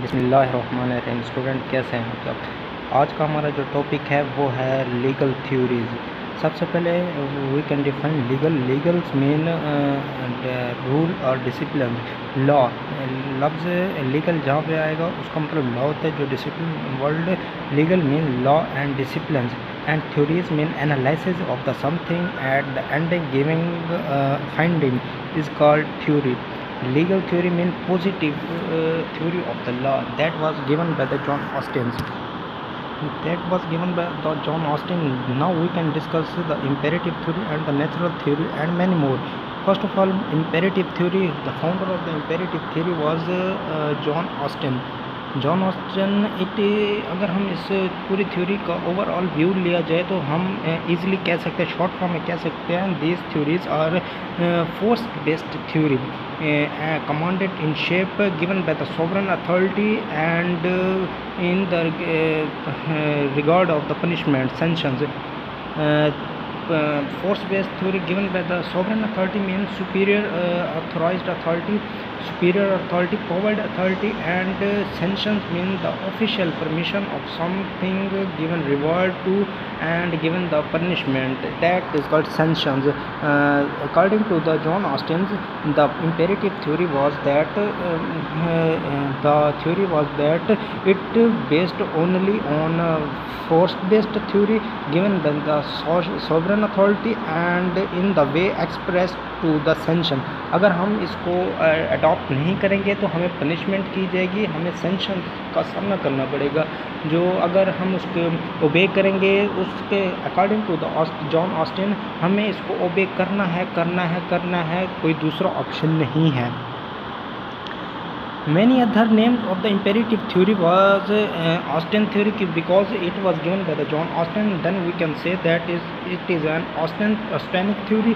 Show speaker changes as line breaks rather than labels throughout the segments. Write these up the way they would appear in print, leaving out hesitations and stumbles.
बिस्मिल्लाहिर्रहमानिर्रहीम। स्टूडेंट कैसे हैं आप सब। आज का हमारा जो टॉपिक है वो है लीगल थ्योरीज। सबसे पहले we can define legals mean rule और डिसिप्लिन। लॉ लफ्ज़ लीगल जहाँ पे आएगा उसका मतलब लॉ होता है। जो discipline world legal mean law and discipline and theories mean analysis of the something at the end giving finding is called theory. Legal theory means positive theory of the law that was given by the John Austin. Now we can discuss the imperative theory and the natural theory and many more. First of all, imperative theory. The founder of the imperative theory was John Austin. John Austin अगर हम इस पूरी theory का overall view लिया जाए तो हम easily कह सकते हैं, शॉर्ट फॉर्म में कह सकते हैं, these theories are force based theory commanded in shape given by the sovereign authority and in the regard of the punishment sanctions. Force based theory given by the sovereign authority means superior authorized authority, superior authority, powered authority, and sanctions mean the official permission of something given reward to and given the punishment, that is called sanctions. According to the John Austin, the imperative theory was that it based only on force based theory given by the sovereign authority and in the way expressed to the sanction. अगर हम इसको adopt नहीं करेंगे तो हमें punishment की जाएगी, हमें सेंशन का सामना करना पड़ेगा। जो अगर हम उसको ओबे करेंगे उसके according to the John Austin हमें इसको ओबे करना है, कोई दूसरा ऑप्शन नहीं है। Many other names of the imperative theory was Austin theory because it was given by the John Austin. Then we can say that it is an Austinic theory.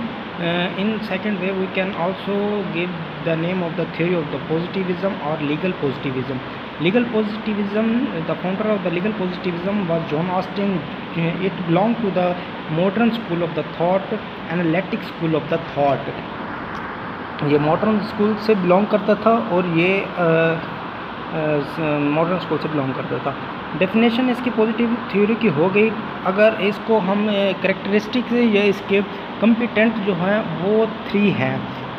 In second way, we can also give the name of the theory of the positivism or legal positivism. Legal positivism, the founder of the legal positivism was John Austin. It belonged to the modern school of the thought, analytic school of the thought. ये modern school से belong करता था और ये modern school से belong करता था। Definition इसकी पॉजिटिव थ्योरी की हो गई। अगर इसको हम करेक्टरिस्टिक्स या इसके कम्पिटेंट जो हैं वो 3 हैं,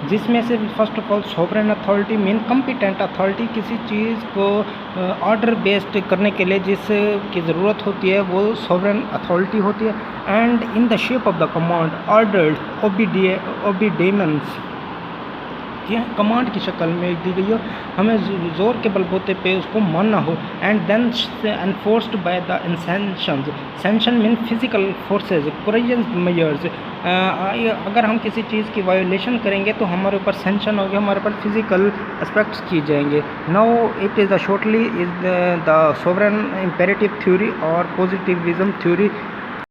जिसमें से first of all sovereign authority mean competent authority. किसी चीज़ को ऑर्डर बेस्ड करने के लिए जिसकी ज़रूरत होती है वो सॉवरेन अथॉरिटी होती है। And in the shape of the command ordered obedience, command की शक्ल में दी गई हो, हमें ज़ोर के बलबूते पे उसको मानना हो। And then enforced by the sanctions. Sanction mean physical forces, courageous measures. अगर हम किसी चीज़ की वायोलेशन करेंगे तो हमारे ऊपर सेंशन होगा, हमारे ऊपर फिजिकल एस्पेक्ट्स किए जाएंगे। Now it is the shortly is the sovereign imperative theory और पॉजिटिविज्म थ्योरी